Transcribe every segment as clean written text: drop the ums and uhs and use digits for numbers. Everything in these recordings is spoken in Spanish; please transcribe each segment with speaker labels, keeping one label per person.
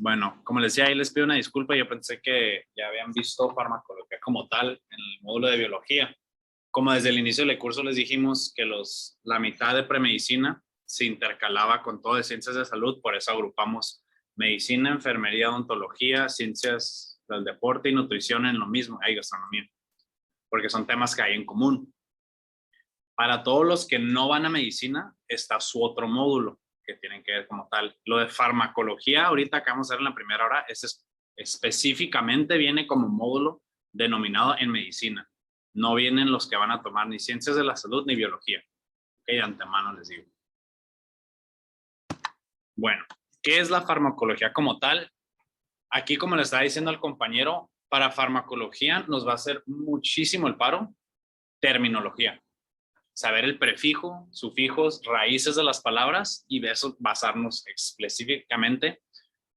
Speaker 1: Bueno, como les decía, ahí les pido una disculpa. Yo pensé que ya habían visto farmacología como tal en el módulo de biología. Como desde el inicio del curso les dijimos que la mitad de premedicina se intercalaba con todo de ciencias de salud, por eso agrupamos medicina, enfermería, odontología, ciencias del deporte y nutrición en lo mismo, y gastronomía, porque son temas que hay en común. Para todos los que no van a medicina, está su otro módulo que tienen que ver como tal. Lo de farmacología, ahorita que vamos a ver en la primera hora, específicamente viene como módulo denominado en medicina. No vienen los que van a tomar ni ciencias de la salud ni biología. Ok, de antemano les digo. Bueno, ¿qué es la farmacología como tal? Aquí, como le estaba diciendo al compañero, para farmacología nos va a hacer muchísimo el paro terminología. Saber el prefijo, sufijos, raíces de las palabras y de eso basarnos específicamente,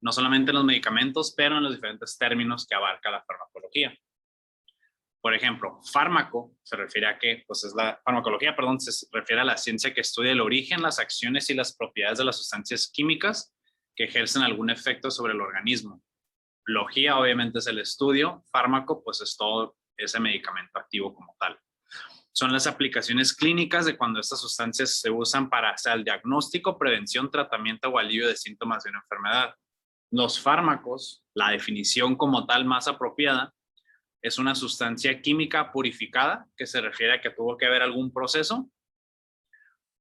Speaker 1: no solamente en los medicamentos, pero en los diferentes términos que abarca la farmacología. Por ejemplo, fármaco se refiere a que, pues es la farmacología, perdón, se refiere a la ciencia que estudia el origen, las acciones y las propiedades de las sustancias químicas que ejercen algún efecto sobre el organismo. Logía, obviamente, es el estudio, fármaco, pues es todo ese medicamento activo como tal. Son las aplicaciones clínicas de cuando estas sustancias se usan para el diagnóstico, prevención, tratamiento o alivio de síntomas de una enfermedad. Los fármacos, la definición como tal más apropiada, es una sustancia química purificada, que se refiere a que tuvo que haber algún proceso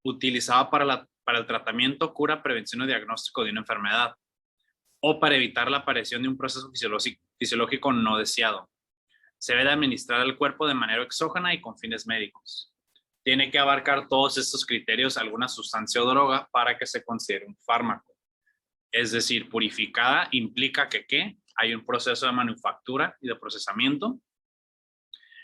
Speaker 1: utilizado para el tratamiento, cura, prevención o diagnóstico de una enfermedad, o para evitar la aparición de un proceso fisiológico no deseado. Se debe de administrar al cuerpo de manera exógena y con fines médicos. Tiene que abarcar todos estos criterios alguna sustancia o droga para que se considere un fármaco. Es decir, purificada implica que ¿qué? Hay un proceso de manufactura y de procesamiento,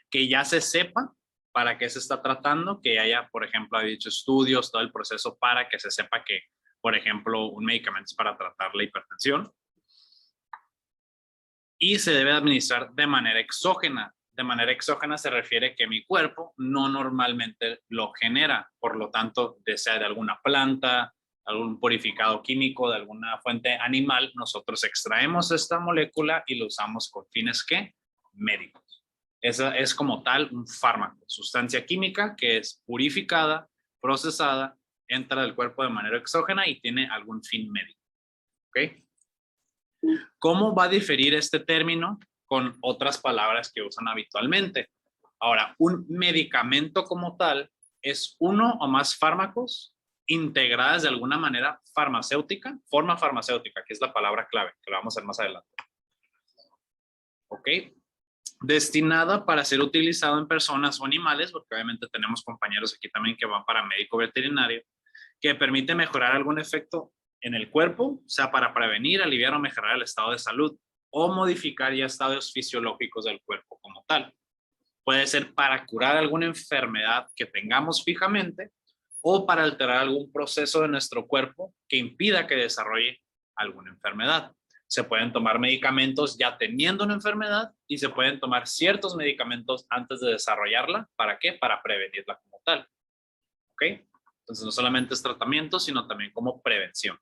Speaker 1: que ya se sepa para qué se está tratando, que haya, por ejemplo, dicho estudios, todo el proceso para que se sepa que, por ejemplo, un medicamento es para tratar la hipertensión. Y se debe administrar de manera exógena. De manera exógena se refiere que mi cuerpo no normalmente lo genera, por lo tanto, sea de alguna planta, algún purificado químico, de alguna fuente animal, nosotros extraemos esta molécula y lo usamos con fines ¿qué? Médicos. Esa es como tal un fármaco, sustancia química que es purificada, procesada, entra del cuerpo de manera exógena y tiene algún fin médico. ¿Ok? ¿Cómo va a diferir este término con otras palabras que usan habitualmente? Ahora, un medicamento como tal es uno o más fármacos integradas de alguna manera farmacéutica, forma farmacéutica, que es la palabra clave, que lo vamos a ver más adelante. ¿Ok? Destinada para ser utilizado en personas o animales, porque obviamente tenemos compañeros aquí también que van para médico veterinario, que permite mejorar algún efecto en el cuerpo, o sea, para prevenir, aliviar o mejorar el estado de salud o modificar ya estados fisiológicos del cuerpo como tal. Puede ser para curar alguna enfermedad que tengamos fijamente o para alterar algún proceso de nuestro cuerpo que impida que desarrolle alguna enfermedad. Se pueden tomar medicamentos ya teniendo una enfermedad y se pueden tomar ciertos medicamentos antes de desarrollarla. ¿Para qué? Para prevenirla como tal. ¿Ok? Entonces no solamente es tratamiento, sino también como prevención.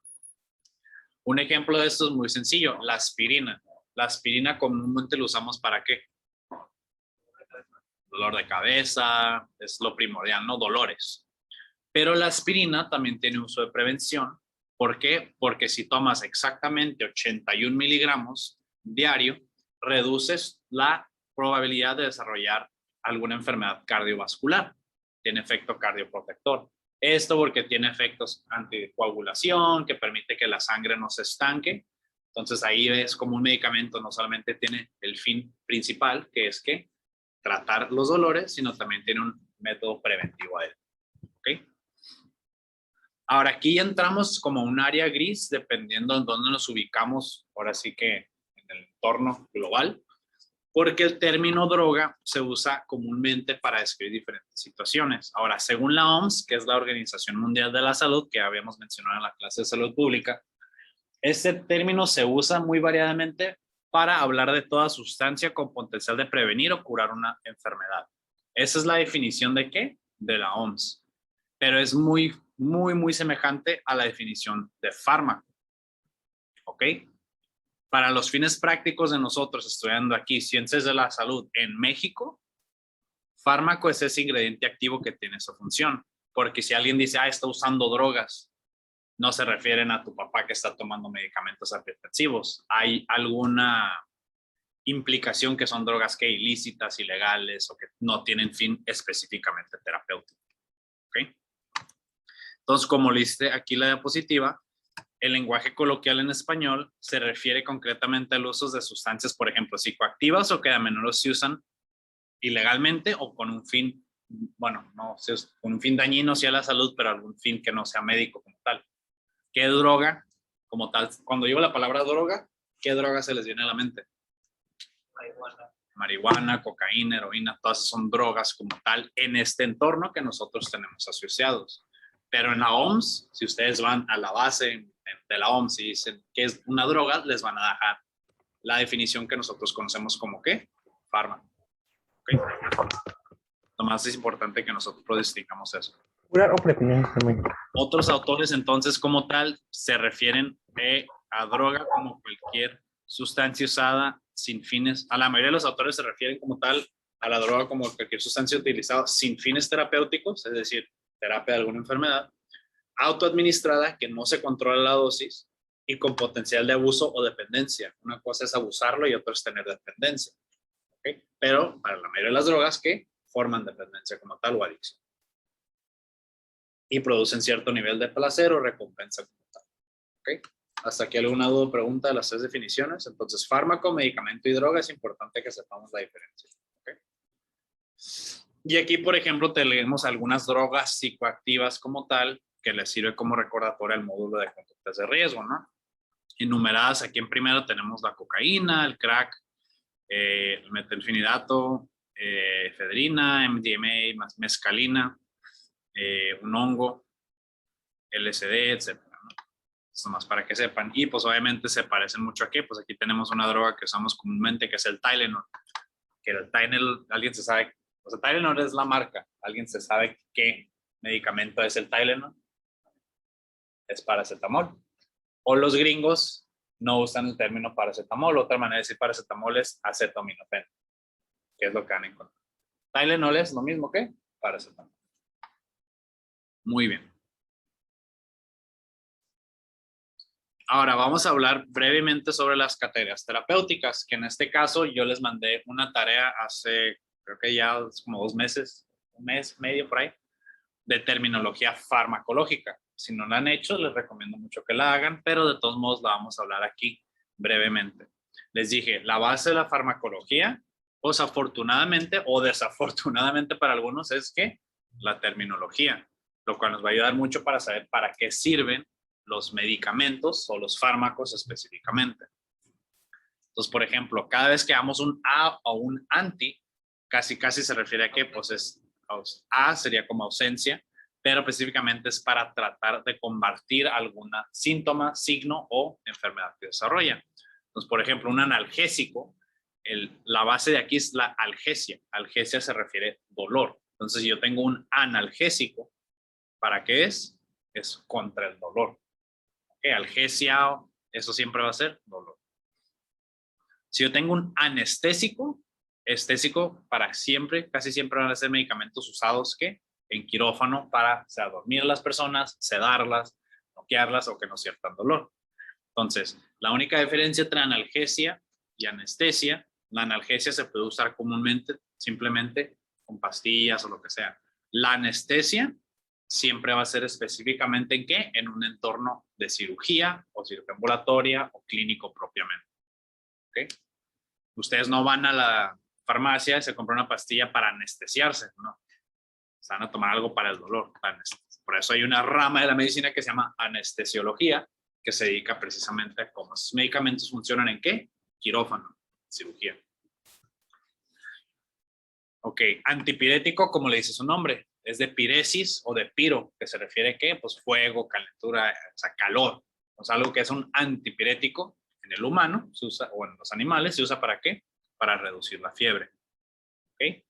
Speaker 1: Un ejemplo de esto es muy sencillo, la aspirina. La aspirina comúnmente lo usamos ¿para qué? Dolor de cabeza, es lo primordial, ¿no? Dolores. Pero la aspirina también tiene uso de prevención. ¿Por qué? Porque si tomas exactamente 81 miligramos diario, reduces la probabilidad de desarrollar alguna enfermedad cardiovascular. Tiene efecto cardioprotector. Esto porque tiene efectos anticoagulación, que permite que la sangre no se estanque. Entonces ahí es como un medicamento, no solamente tiene el fin principal, que es que tratar los dolores, sino también tiene un método preventivo a él. ¿Ok? Ahora aquí entramos como un área gris, dependiendo en dónde nos ubicamos, ahora sí que en el entorno global, porque el término droga se usa comúnmente para describir diferentes situaciones. Ahora, según la OMS, que es la Organización Mundial de la Salud, que habíamos mencionado en la clase de salud pública, este término se usa muy variadamente para hablar de toda sustancia con potencial de prevenir o curar una enfermedad. Esa es la definición de ¿qué? De la OMS. Pero es muy semejante a la definición de fármaco. ¿Ok? Para los fines prácticos de nosotros estudiando aquí ciencias de la salud en México, fármaco es ese ingrediente activo que tiene esa función. Porque si alguien dice, está usando drogas, no se refieren a tu papá que está tomando medicamentos antidepresivos. Hay alguna implicación que son drogas que ilícitas, ilegales o que no tienen fin específicamente terapéutico. ¿Okay? Entonces, como leíste aquí la diapositiva, el lenguaje coloquial en español se refiere concretamente al uso de sustancias, por ejemplo, psicoactivas o que a menudo se usan ilegalmente o con un fin, bueno, no con un fin dañino hacia la salud, pero algún fin que no sea médico como tal. ¿Qué droga como tal? Cuando digo la palabra droga, ¿qué droga se les viene a la mente? Marihuana, cocaína, heroína, todas son drogas como tal en este entorno que nosotros tenemos asociados. Pero en la OMS, si ustedes van a la base de la OMS y dicen que es una droga, les van a dejar la definición que nosotros conocemos como ¿qué? Fármaco. ¿Okay? Lo más es importante que nosotros distingamos eso. Otros autores entonces como tal se refieren a droga como cualquier sustancia usada sin fines, a la mayoría de los autores se refieren como tal a la droga como cualquier sustancia utilizada sin fines terapéuticos, es decir, terapia de alguna enfermedad, autoadministrada que no se controla la dosis y con potencial de abuso o dependencia. Una cosa es abusarlo y otra es tener dependencia. ¿Okay? Pero para la mayoría de las drogas que forman dependencia como tal o adicción. Y producen cierto nivel de placer o recompensa como tal. ¿Okay? Hasta aquí alguna duda o pregunta de las tres definiciones. Entonces, fármaco, medicamento y droga, es importante que sepamos la diferencia. ¿Okay? Y aquí, por ejemplo, tenemos algunas drogas psicoactivas como tal, que les sirve como recordatorio al módulo de conductas de riesgo, ¿no? Enumeradas aquí en primero tenemos la cocaína, el crack, el metilfenidato, efedrina, MDMA, mescalina, un hongo, LSD, etc. Esto más para que sepan. Y pues obviamente se parecen mucho aquí. Pues aquí tenemos una droga que usamos comúnmente que es el Tylenol. Que el Tylenol, alguien se sabe, o sea, Tylenol es la marca. ¿Alguien se sabe qué medicamento es el Tylenol? Es paracetamol. O los gringos no usan el término paracetamol. Otra manera de decir paracetamol es acetaminofén, que es lo que han encontrado. Tylenol es lo mismo que paracetamol. Muy bien. Ahora vamos a hablar brevemente sobre las categorías terapéuticas, que en este caso yo les mandé una tarea hace, creo que ya como 2 meses, 1 mes, medio por ahí, de terminología farmacológica. Si no la han hecho, les recomiendo mucho que la hagan, pero de todos modos la vamos a hablar aquí brevemente. Les dije, la base de la farmacología, pues afortunadamente o desafortunadamente para algunos es que la terminología, lo cual nos va a ayudar mucho para saber para qué sirven los medicamentos o los fármacos específicamente. Entonces, por ejemplo, cada vez que damos un A o un anti, casi se refiere a que pues es A sería como ausencia, pero específicamente es para tratar de combatir algún síntoma, signo o enfermedad que desarrolla. Entonces, por ejemplo, un analgésico, la base de aquí es la algesia. Algesia se refiere a dolor. Entonces, si yo tengo un analgésico, ¿para qué es? Es contra el dolor. ¿Okay? Algesia, eso siempre va a ser dolor. Si yo tengo un anestésico, para siempre, casi siempre van a ser medicamentos usados que en quirófano para dormir a las personas, sedarlas, noquearlas o que no sientan dolor. Entonces, la única diferencia entre analgesia y anestesia, la analgesia se puede usar comúnmente simplemente con pastillas o lo que sea. La anestesia siempre va a ser específicamente ¿en qué? En un entorno de cirugía o cirugía ambulatoria o clínico propiamente. ¿Okay? Ustedes no van a la farmacia y se compran una pastilla para anestesiarse, ¿no? Se van a tomar algo para el dolor. Por eso hay una rama de la medicina que se llama anestesiología, que se dedica precisamente a cómo esos medicamentos funcionan en qué? Quirófano, cirugía. Ok, antipirético, como le dice su nombre, es de piresis o de piro, que se refiere a qué? Pues fuego, calentura, o sea, calor. O sea, algo que es un antipirético en el humano, se usa, o en los animales, se usa ¿para qué? Para reducir la fiebre. ¿Ok?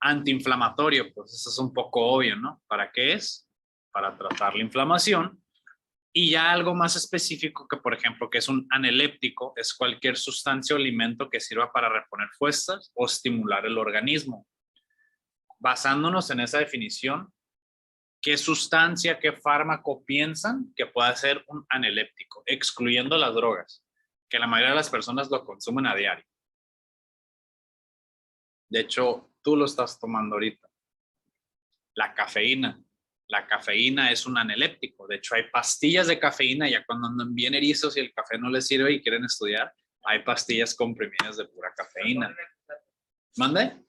Speaker 1: Antiinflamatorio, pues eso es un poco obvio, ¿no? ¿Para qué es? Para tratar la inflamación Y ya algo más específico que, por ejemplo, que es un aneléptico, es cualquier sustancia o alimento que sirva para reponer fuerzas o estimular el organismo. Basándonos en esa definición, ¿qué sustancia, qué fármaco piensan que pueda ser un aneléptico, excluyendo las drogas, que la mayoría de las personas lo consumen a diario? De hecho, tú lo estás tomando ahorita. La cafeína. La cafeína es un aneléptico. De hecho, hay pastillas de cafeína, ya cuando andan bien erizos y el café no les sirve y quieren estudiar, hay pastillas comprimidas de pura cafeína. ¿Mande?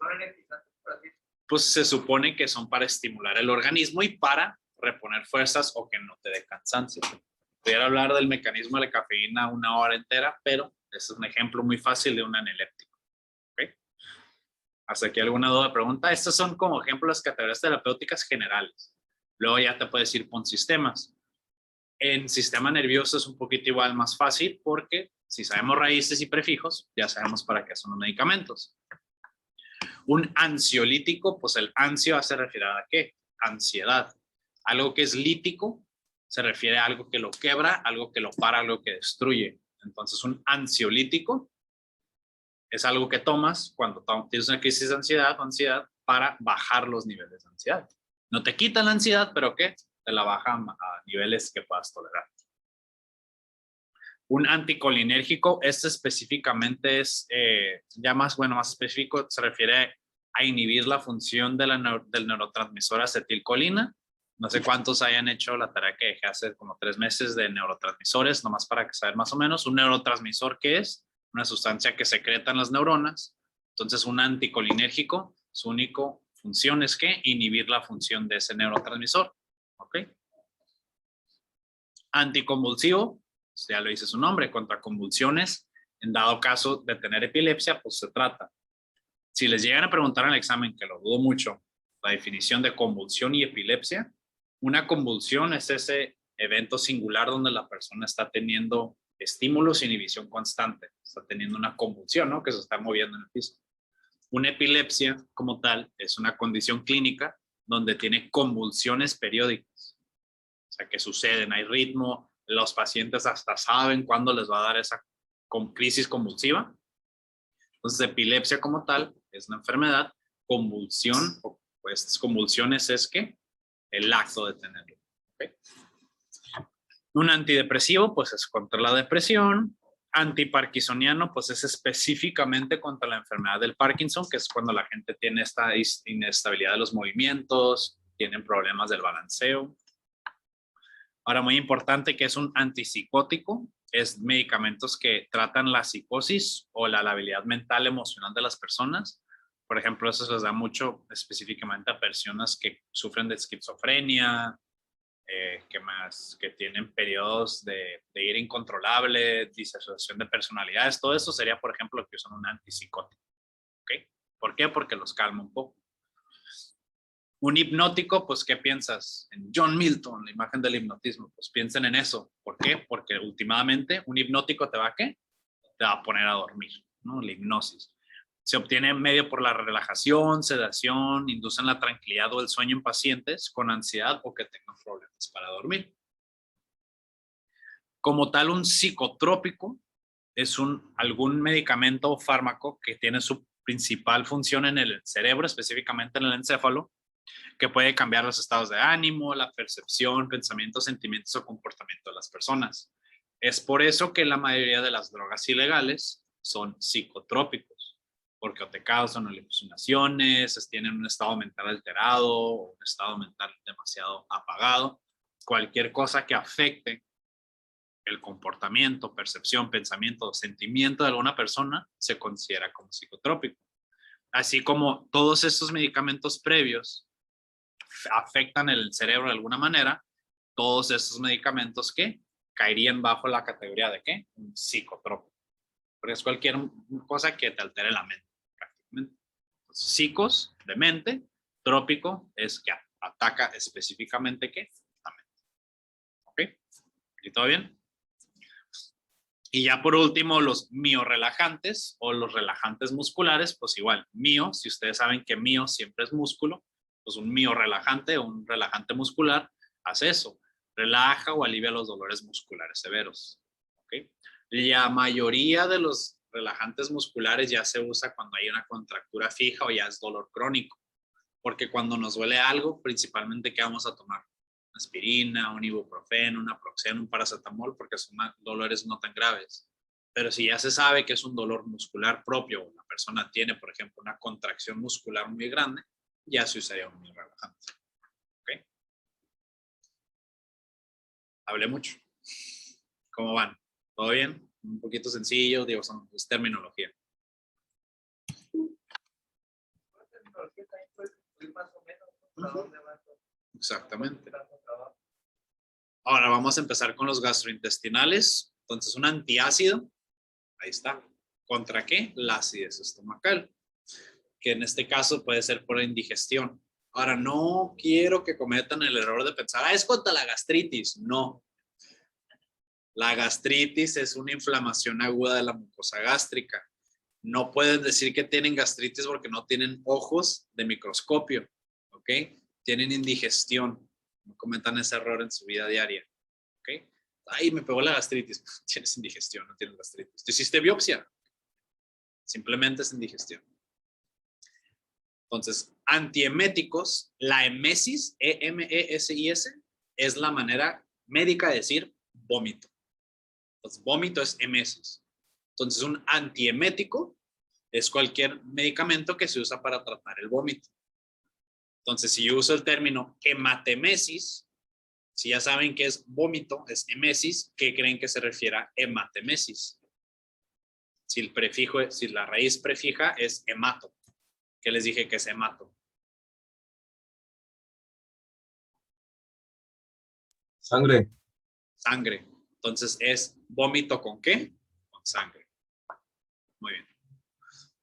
Speaker 1: Pues se supone que son para estimular el organismo y para reponer fuerzas o que no te dé cansancio. Pudiera hablar del mecanismo de la cafeína una hora entera, pero ese es un ejemplo muy fácil de un aneléptico. ¿Okay? ¿Hasta aquí alguna duda o pregunta? Estos son como ejemplos de las categorías terapéuticas generales. Luego ya te puedes ir con sistemas. En sistema nervioso es un poquito igual más fácil porque si sabemos raíces y prefijos, ya sabemos para qué son los medicamentos. Un ansiolítico, pues el ansio hace referir a ¿qué? Ansiedad. Algo que es lítico se refiere a algo que lo quebra, algo que lo para, algo que destruye. Entonces un ansiolítico es algo que tomas cuando tienes una crisis de ansiedad o ansiedad para bajar los niveles de ansiedad. No te quita la ansiedad, pero ¿qué? Te la baja a niveles que puedas tolerar. Un anticolinérgico, este específicamente es ya más específico, se refiere a inhibir la función de del neurotransmisor acetilcolina. No sé cuántos hayan hecho la tarea que dejé hace como 3 meses de neurotransmisores, nomás para que saber más o menos. Un neurotransmisor, ¿qué es? Una sustancia que secretan las neuronas. Entonces, un anticolinérgico, su única función es que inhibir la función de ese neurotransmisor. ¿Ok? Anticonvulsivo, ya lo dice su nombre, contra convulsiones. En dado caso de tener epilepsia, pues se trata. Si les llegan a preguntar en el examen, que lo dudo mucho, la definición de convulsión y epilepsia, una convulsión es ese evento singular donde la persona está teniendo estímulos e inhibición constante, está teniendo una convulsión, ¿no? Que se está moviendo en el piso. Una epilepsia, como tal, es una condición clínica donde tiene convulsiones periódicas. O sea, que suceden, hay ritmo, los pacientes hasta saben cuándo les va a dar esa crisis convulsiva. Entonces, epilepsia como tal es una enfermedad, convulsión, pues convulsiones es que el acto de tenerlo. ¿Okay? Un antidepresivo, pues es contra la depresión. Antiparkinsoniano, pues es específicamente contra la enfermedad del Parkinson, que es cuando la gente tiene esta inestabilidad de los movimientos, tienen problemas del balanceo. Ahora, muy importante que es un antipsicótico, es medicamentos que tratan la psicosis o la labilidad mental emocional de las personas. Por ejemplo, eso se les da mucho específicamente a personas que sufren de esquizofrenia, que tienen periodos de ira incontrolable, disociación de personalidades. Todo eso sería, por ejemplo, lo que usan un antipsicótico. ¿Okay? ¿Por qué? Porque los calma un poco. Un hipnótico, pues, ¿qué piensas? En John Milton, la imagen del hipnotismo. Pues piensen en eso. ¿Por qué? Porque últimamente un hipnótico te va a ¿qué? Te va a poner a dormir, ¿no? La hipnosis. Se obtiene medio por la relajación, sedación, inducen la tranquilidad o el sueño en pacientes con ansiedad o que tengan problemas para dormir. Como tal, un psicotrópico es algún medicamento o fármaco que tiene su principal función en el cerebro, específicamente en el encéfalo, que puede cambiar los estados de ánimo, la percepción, pensamientos, sentimientos o comportamiento de las personas. Es por eso que la mayoría de las drogas ilegales son psicotrópicos, porque o te causan alucinaciones, tienen un estado mental alterado o un estado mental demasiado apagado. Cualquier cosa que afecte el comportamiento, percepción, pensamiento, sentimiento de alguna persona se considera como psicotrópico. Así como todos estos medicamentos previos afectan el cerebro de alguna manera, todos estos medicamentos que caerían bajo la categoría de ¿qué? Un psicotrópico. Porque es cualquier cosa que te altere la mente, prácticamente. Entonces, psicos, de mente, trópico es que ataca específicamente ¿qué? La mente. ¿Ok? ¿Y todo bien? Y ya por último, los miorelajantes o los relajantes musculares, pues igual, si ustedes saben que mio siempre es músculo, pues un miorelajante o un relajante muscular hace eso. Relaja o alivia los dolores musculares severos. ¿Okay? La mayoría de los relajantes musculares ya se usa cuando hay una contractura fija o ya es dolor crónico. Porque cuando nos duele algo, principalmente, ¿qué vamos a tomar? Aspirina, un ibuprofeno, un naproxeno, un paracetamol, porque son dolores no tan graves. Pero si ya se sabe que es un dolor muscular propio o la persona tiene, por ejemplo, una contracción muscular muy grande, ya se usaría un muy relajante. ¿Okay? Hablé mucho. ¿Cómo van? ¿Todo bien? Un poquito sencillo, digo, es terminología. Exactamente. Ahora vamos a empezar con los gastrointestinales. Entonces, un antiácido, ahí está. ¿Contra qué? La acidez estomacal, que en este caso puede ser por indigestión. Ahora, no quiero que cometan el error de pensar, es contra la gastritis. No. La gastritis es una inflamación aguda de la mucosa gástrica. No pueden decir que tienen gastritis porque no tienen ojos de microscopio, ¿ok? Tienen indigestión. No cometan ese error en su vida diaria, ¿ok? Ay, me pegó la gastritis. Tienes indigestión, no tienes gastritis. ¿Te hiciste biopsia? Simplemente es indigestión. Entonces, antieméticos, la emesis, E-M-E-S-I-S, es la manera médica de decir vómito. Entonces, vómito es emesis. Entonces, un antiemético es cualquier medicamento que se usa para tratar el vómito. Entonces, si yo uso el término hematemesis, si ya saben que es vómito, es emesis, ¿qué creen que se refiere a hematemesis? Si el prefijo, si la raíz prefija es hemato. ¿Qué les dije que es hemato?
Speaker 2: Sangre.
Speaker 1: Sangre. Entonces, ¿es vómito con qué? Con sangre. Muy bien.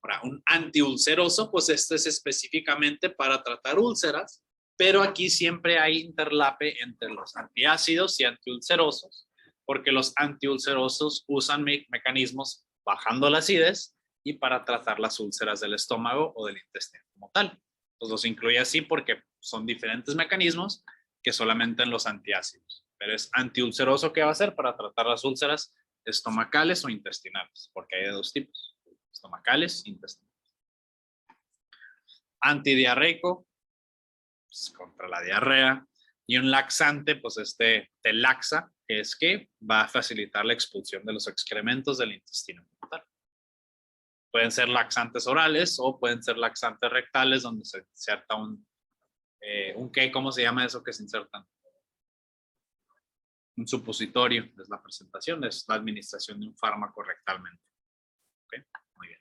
Speaker 1: Ahora, un antiulceroso, pues este es específicamente para tratar úlceras, pero aquí siempre hay interlape entre los antiácidos y antiulcerosos, porque los antiulcerosos usan mecanismos bajando la acidez y para tratar las úlceras del estómago o del intestino como tal. Pues los incluye así porque son diferentes mecanismos que solamente en los antiácidos. Pero es antiulceroso, ¿qué va a hacer? Para tratar las úlceras estomacales o intestinales, porque hay de dos tipos: estomacales, intestinales. Antidiarreico, pues, contra la diarrea. Y un laxante, pues te laxa, que es que va a facilitar la expulsión de los excrementos del intestino. Pueden ser laxantes orales o pueden ser laxantes rectales, donde se inserta ¿qué? ¿Cómo se llama eso que se insertan? Un supositorio, es la presentación, es la administración de un fármaco rectalmente. ¿Okay? Muy bien.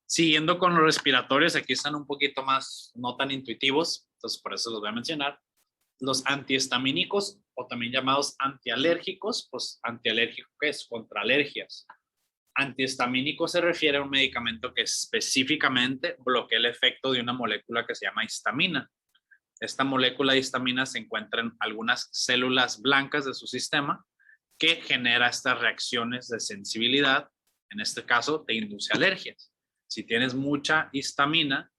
Speaker 1: Siguiendo con los respiratorios, aquí están un poquito más, no tan intuitivos, entonces por eso los voy a mencionar. Los antihistamínicos, o también llamados antialérgicos, pues antialérgico, ¿qué es? Contra alergias. Antihistamínico se refiere a un medicamento que específicamente bloquea el efecto de una molécula que se llama histamina. Esta molécula de histamina se encuentra en algunas células blancas de su sistema que genera estas reacciones de sensibilidad. En este caso, te induce alergias. Si tienes mucha histamina,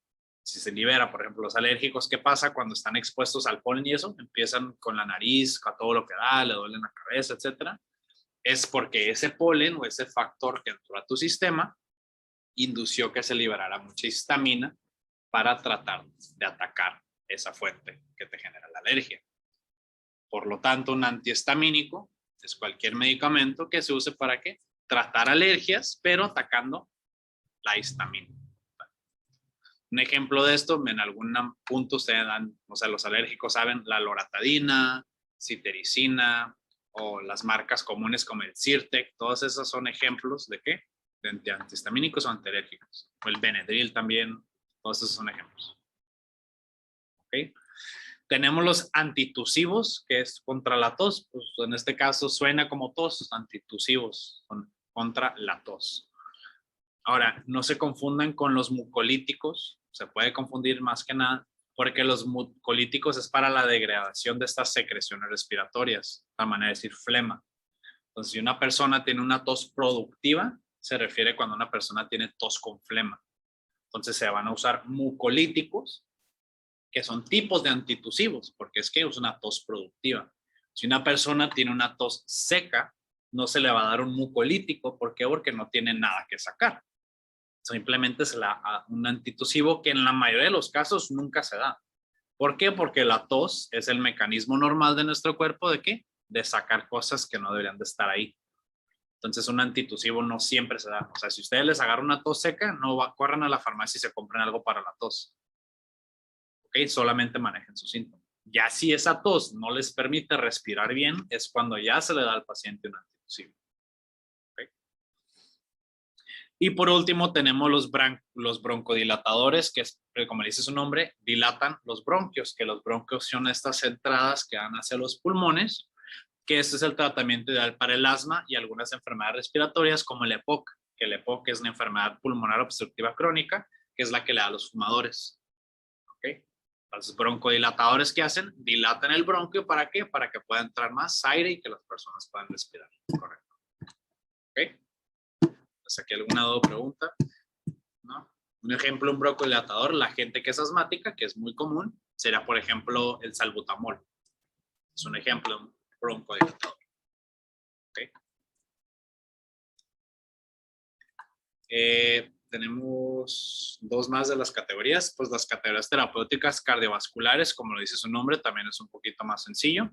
Speaker 1: si se libera, por ejemplo, los alérgicos, ¿qué pasa cuando están expuestos al polen y eso? Empiezan con la nariz, a todo lo que da, le duele la cabeza, etcétera. Es porque ese polen o ese factor que entró a tu sistema indució que se liberara mucha histamina para tratar de atacar esa fuente que te genera la alergia. Por lo tanto, un antihistamínico es cualquier medicamento que se use para ¿qué? Tratar alergias, pero atacando la histamina. Un ejemplo de esto, en algún punto ustedes dan, o sea, los alérgicos saben la loratadina, cetirizina o las marcas comunes como el Zyrtec, todos esos son ejemplos de ¿qué? De antihistamínicos o antialérgicos. O el Benadryl también, todos esos son ejemplos. ¿Ok? Tenemos los antitusivos, que es contra la tos, pues en este caso suena como tos, antitusivos son contra la tos. Ahora, no se confundan con los mucolíticos, se puede confundir más que nada, porque los mucolíticos es para la degradación de estas secreciones respiratorias, la manera de decir flema. Entonces, si una persona tiene una tos productiva, se refiere cuando una persona tiene tos con flema. Entonces, se van a usar mucolíticos que son tipos de antitusivos, porque es que es una tos productiva. Si una persona tiene una tos seca, no se le va a dar un mucolítico. ¿Por qué? Porque no tiene nada que sacar. Simplemente es un antitusivo que en la mayoría de los casos nunca se da. ¿Por qué? Porque la tos es el mecanismo normal de nuestro cuerpo ¿de qué? De sacar cosas que no deberían de estar ahí. Entonces un antitusivo no siempre se da. O sea, si ustedes les agarran una tos seca, no corran a la farmacia y se compren algo para la tos. ¿Ok? Solamente manejen sus síntomas. Ya si esa tos no les permite respirar bien, es cuando ya se le da al paciente un antitusivo. ¿Ok? Y por último tenemos los broncodilatadores, que es, como dice su nombre, dilatan los bronquios, que los bronquios son estas entradas que dan hacia los pulmones, que este es el tratamiento ideal para el asma y algunas enfermedades respiratorias como el EPOC, que el EPOC es una enfermedad pulmonar obstructiva crónica, que es la que le da a los fumadores. ¿Ok? Los broncodilatadores que hacen, dilatan el bronquio, ¿para qué? Para que pueda entrar más aire y que las personas puedan respirar. Correcto. ¿Ok? ¿Hasta aquí alguna duda o pregunta? ¿No? Un ejemplo, un broncodilatador, la gente que es asmática, que es muy común, sería, por ejemplo, el salbutamol. Es un ejemplo de un broncodilatador. ¿Ok? Tenemos dos más de las categorías, pues las categorías terapéuticas cardiovasculares, como lo dice su nombre, también es un poquito más sencillo.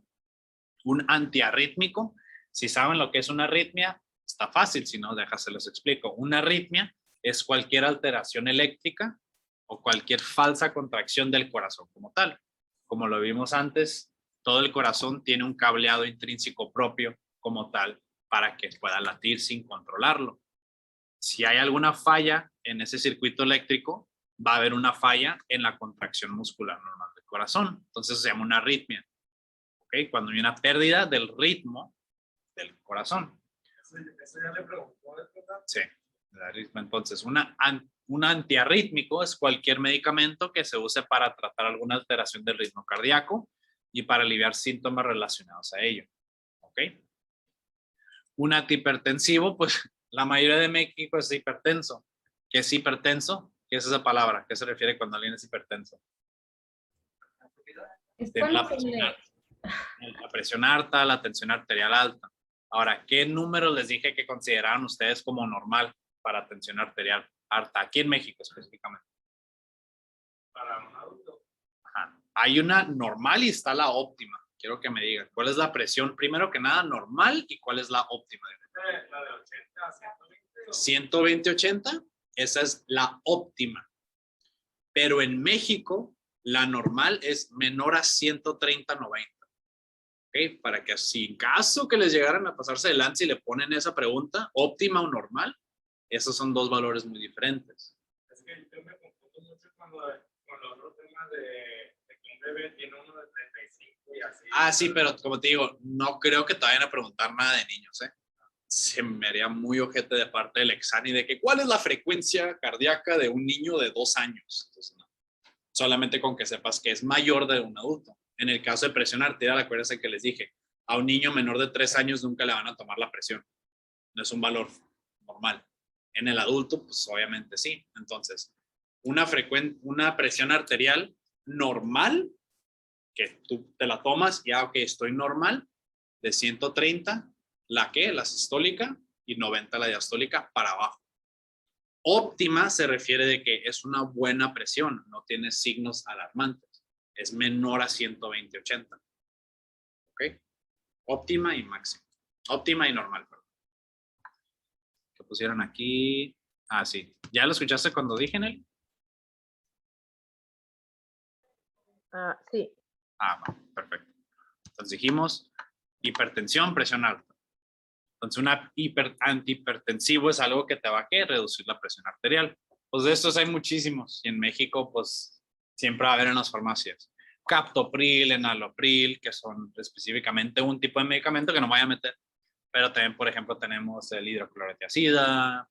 Speaker 1: Un antiarrítmico, si saben lo que es una arritmia, está fácil, si no, déjase los explico. Una arritmia es cualquier alteración eléctrica o cualquier falsa contracción del corazón como tal. Como lo vimos antes, todo el corazón tiene un cableado intrínseco propio como tal para que pueda latir sin controlarlo. Si hay alguna falla en ese circuito eléctrico, va a haber una falla en la contracción muscular normal del corazón. Entonces se llama una arritmia. ¿Okay? Cuando hay una pérdida del ritmo del corazón.
Speaker 2: Eso ya le preguntó, ¿verdad?
Speaker 1: Sí, la arritmia. Entonces, un antiarrítmico es cualquier medicamento que se use para tratar alguna alteración del ritmo cardíaco y para aliviar síntomas relacionados a ello. ¿Ok? Un antihipertensivo, pues la mayoría de México es hipertenso. ¿Qué es hipertenso? ¿Qué es esa palabra? ¿Qué se refiere cuando alguien es hipertenso? Tiene la presión alta, la tensión arterial alta. Ahora, ¿qué número les dije que consideraban ustedes como normal para tensión arterial alta? Aquí en México específicamente.
Speaker 2: Para un adulto.
Speaker 1: Ajá. Hay una normal y está la óptima. Quiero que me digan, ¿cuál es la presión primero que nada normal y cuál es la óptima?
Speaker 2: La de 80 a 120.
Speaker 1: 120-80, esa es la óptima. Pero en México, la normal es menor a 130-90. ¿Ok? Para que si en caso que les llegaran a pasarse de lanza y le ponen esa pregunta, óptima o normal, esos son dos valores muy diferentes.
Speaker 2: Es que yo me confundo mucho con los otros temas de que un bebé tiene uno de 35 y así.
Speaker 1: Ah, sí, pero como te digo, no creo que te vayan a preguntar nada de niños, ¿eh? Se me haría muy ojete de parte del examen de que cuál es la frecuencia cardíaca de un niño de 2 años. Entonces, no. Solamente con que sepas que es mayor de un adulto. En el caso de presión arterial, acuérdense que les dije, a un niño menor de 3 años nunca le van a tomar la presión. No es un valor normal. En el adulto, pues obviamente sí. Entonces, una presión arterial normal, que tú te la tomas, ya, ok, estoy normal, de 130, ¿la qué? La sistólica, y 90 la diastólica para abajo. Óptima se refiere de que es una buena presión, no tiene signos alarmantes, es menor a 120-80. ¿Ok? Óptima y máxima. Óptima y normal, perdón. ¿Qué pusieron aquí? Ah, sí. ¿Ya lo escuchaste cuando dije en él?
Speaker 3: Sí.
Speaker 1: Ah, bueno, perfecto. Entonces dijimos hipertensión, presión alta. Entonces, un antihipertensivo es algo que te va a reducir la presión arterial. Pues de estos hay muchísimos. Y en México, pues, siempre va a haber en las farmacias. Captopril, enalapril, que son específicamente un tipo de medicamento que no voy a meter. Pero también, por ejemplo, tenemos el hidroclorotiazida,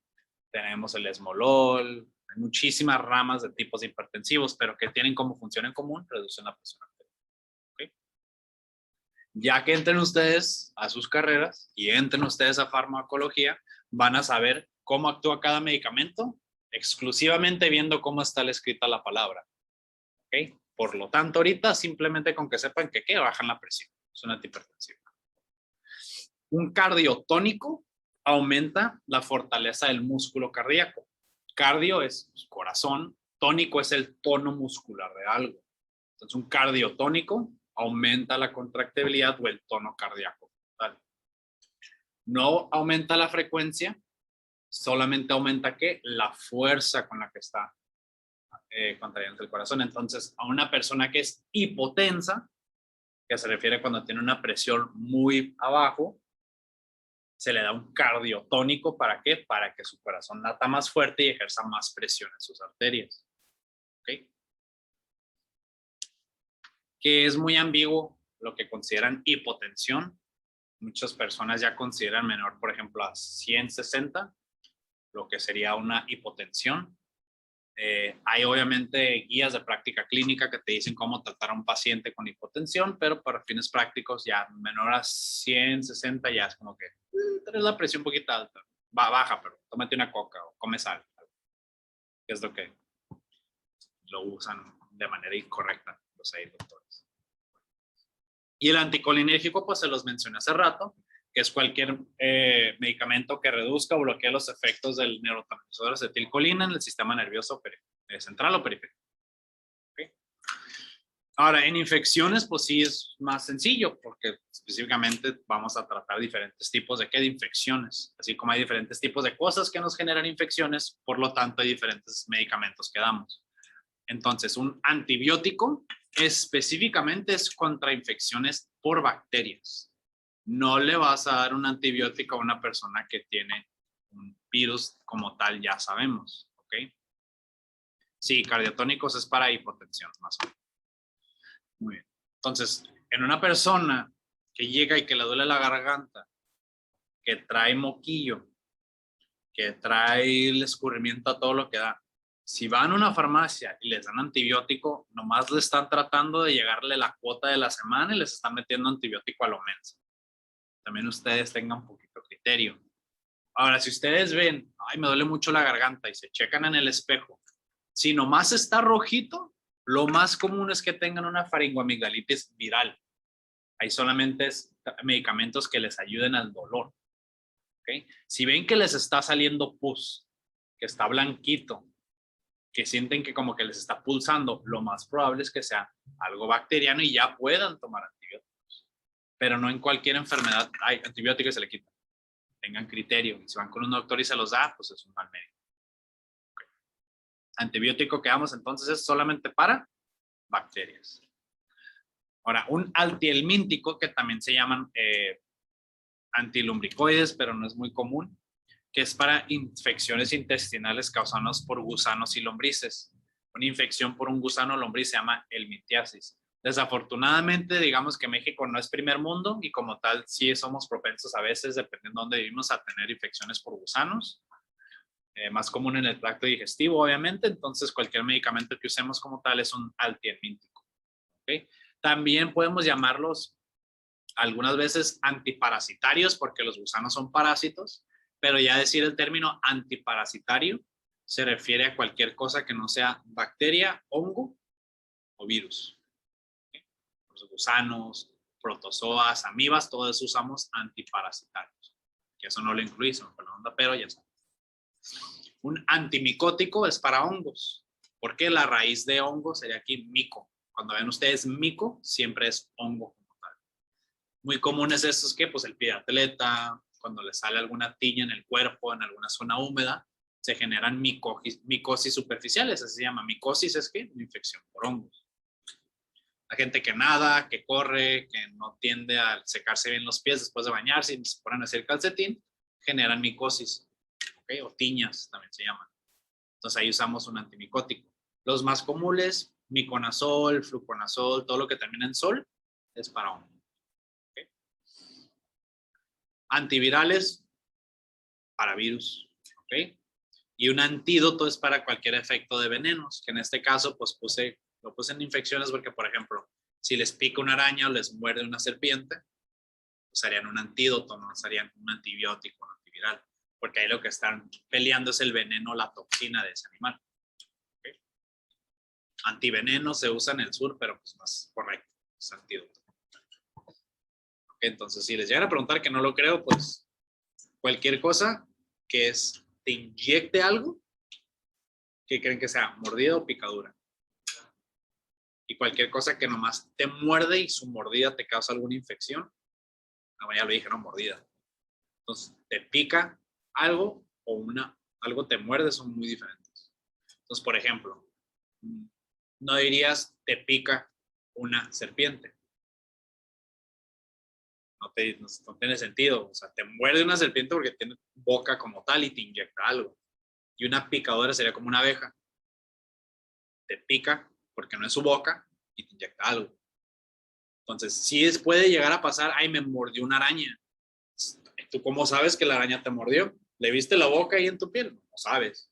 Speaker 1: tenemos el esmolol. Hay muchísimas ramas de tipos de hipertensivos, pero que tienen como función en común, reducen la presión arterial. Ya que entren ustedes a sus carreras y entren ustedes a farmacología, van a saber cómo actúa cada medicamento, exclusivamente viendo cómo está escrita la palabra. ¿Ok? Por lo tanto, ahorita simplemente con que sepan que bajan la presión. Es un antihipertensivo. Un cardiotónico aumenta la fortaleza del músculo cardíaco. Cardio es corazón, tónico es el tono muscular de algo. Entonces, un cardiotónico aumenta la contractibilidad o el tono cardíaco. ¿Vale? No aumenta la frecuencia, solamente aumenta ¿qué? La fuerza con la que está contrayendo el corazón. Entonces, a una persona que es hipotensa, que se refiere cuando tiene una presión muy abajo, se le da un cardiotónico. ¿Para qué? Para que su corazón lata más fuerte y ejerza más presión en sus arterias. ¿Ok? Que es muy ambiguo lo que consideran hipotensión. Muchas personas ya consideran menor, por ejemplo, a 160, lo que sería una hipotensión. Hay obviamente guías de práctica clínica que te dicen cómo tratar a un paciente con hipotensión, pero para fines prácticos ya menor a 160 ya es como que tienes la presión un poquito alta, baja, pero tómate una coca o come sal, que es lo que lo usan de manera incorrecta los doctores. Y el anticolinérgico, pues se los mencioné hace rato, que es cualquier medicamento que reduzca o bloquee los efectos del neurotransmisor acetilcolina en el sistema nervioso central o periférico. ¿Okay? Ahora, en infecciones, pues sí es más sencillo, porque específicamente vamos a tratar diferentes tipos de infecciones, así como hay diferentes tipos de cosas que nos generan infecciones, por lo tanto hay diferentes medicamentos que damos. Entonces, un antibiótico específicamente es contra infecciones por bacterias. No le vas a dar un antibiótico a una persona que tiene un virus como tal, ya sabemos, ¿ok? Sí, cardiotónicos es para hipotensión, más o menos. Muy bien. Entonces, en una persona que llega y que le duele la garganta, que trae moquillo, que trae el escurrimiento a todo lo que da, si van a una farmacia y les dan antibiótico, nomás le están tratando de llegarle la cuota de la semana y les están metiendo antibiótico a lo menso. También ustedes tengan un poquito de criterio. Ahora, si ustedes ven, ay, me duele mucho la garganta y se checan en el espejo, si nomás está rojito, lo más común es que tengan una faringoamigdalitis viral. Hay solamente medicamentos que les ayuden al dolor. ¿Okay? Si ven que les está saliendo pus, que está blanquito, que sienten que como que les está pulsando, lo más probable es que sea algo bacteriano y ya puedan tomar antibióticos. Pero no en cualquier enfermedad hay antibióticos y se le quitan. Tengan criterio. Y si van con un doctor y se los da, pues es un mal médico. Okay. Antibiótico que damos entonces es solamente para bacterias. Ahora, un antihelmíntico, que también se llaman antilumbricoides, pero no es muy común, que es para infecciones intestinales causadas por gusanos y lombrices. Una infección por un gusano o lombriz se llama helmintiasis. Desafortunadamente, digamos que México no es primer mundo y como tal sí somos propensos a veces, dependiendo de dónde vivimos, a tener infecciones por gusanos. Más común en el tracto digestivo, obviamente. Entonces, cualquier medicamento que usemos como tal es un antihelmíntico. ¿Okay? También podemos llamarlos algunas veces antiparasitarios porque los gusanos son parásitos, pero ya decir el término antiparasitario se refiere a cualquier cosa que no sea bacteria, hongo o virus. ¿Okay? Los gusanos, protozoas, amibas, todo eso usamos antiparasitarios. Que eso no lo incluimos, pero ya sabes. Un antimicótico es para hongos, porque la raíz de hongo sería aquí mico. Cuando ven ustedes mico, siempre es hongo como tal. Muy comunes estos que, pues el pie de atleta, cuando le sale alguna tiña en el cuerpo, en alguna zona húmeda, se generan micosis superficiales, así se llama. Micosis es que una infección por hongos. La gente que nada, que corre, que no tiende a secarse bien los pies después de bañarse y se ponen a hacer calcetín, generan micosis, ¿okay? O tiñas también se llaman. Entonces ahí usamos un antimicótico. Los más comunes, miconazol, fluconazol, todo lo que termina en sol, es para hongos. ¿Okay? Antivirales, para virus. ¿Okay? Y un antídoto es para cualquier efecto de venenos, que en este caso pues lo puse en infecciones porque, por ejemplo, si les pica una araña o les muerde una serpiente, pues harían un antídoto, no harían un antibiótico, un antiviral, porque ahí lo que están peleando es el veneno, la toxina de ese animal. ¿Okay? Antiveneno se usa en el sur, pero pues más correcto, es antídoto. Entonces, si les llegan a preguntar, que no lo creo, pues cualquier cosa que te inyecte algo, que creen que sea mordida o picadura. Y cualquier cosa que nomás te muerde y su mordida te causa alguna infección, ya lo dije, no, mordida. Entonces, te pica algo o algo te muerde, son muy diferentes. Entonces, por ejemplo, no dirías te pica una serpiente. No tiene sentido. O sea, te muerde una serpiente porque tiene boca como tal y te inyecta algo. Y una picadora sería como una abeja. Te pica porque no es su boca y te inyecta algo. Entonces, sí puede llegar a pasar, ay, me mordió una araña. ¿Tú cómo sabes que la araña te mordió? ¿Le viste la boca ahí en tu piel? No sabes.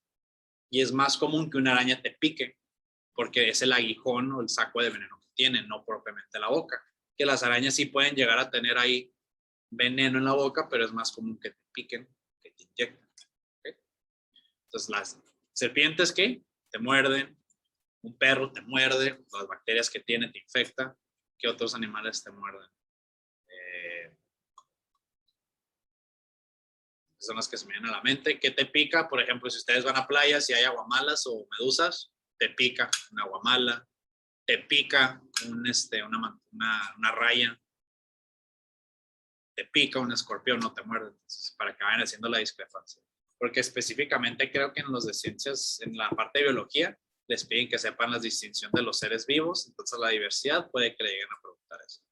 Speaker 1: Y es más común que una araña te pique porque es el aguijón o el saco de veneno que tiene, no propiamente la boca. Que las arañas sí pueden llegar a tener ahí veneno en la boca, pero es más común que te piquen que te inyecten. ¿Okay? Entonces, las serpientes que te muerden, un perro te muerde, las bacterias que tiene te infecta. ¿Qué otros animales te muerden? Son las que se me vienen a la mente. ¿Qué te pica? Por ejemplo, si ustedes van a playas y hay aguamalas o medusas, te pica una aguamala, te pica una raya, te pica un escorpión, no te muerde. Entonces, para que vayan haciendo la discrepancia. Porque específicamente creo que en los de ciencias, en la parte de biología, les piden que sepan la distinción de los seres vivos, entonces la diversidad puede que le lleguen a preguntar eso.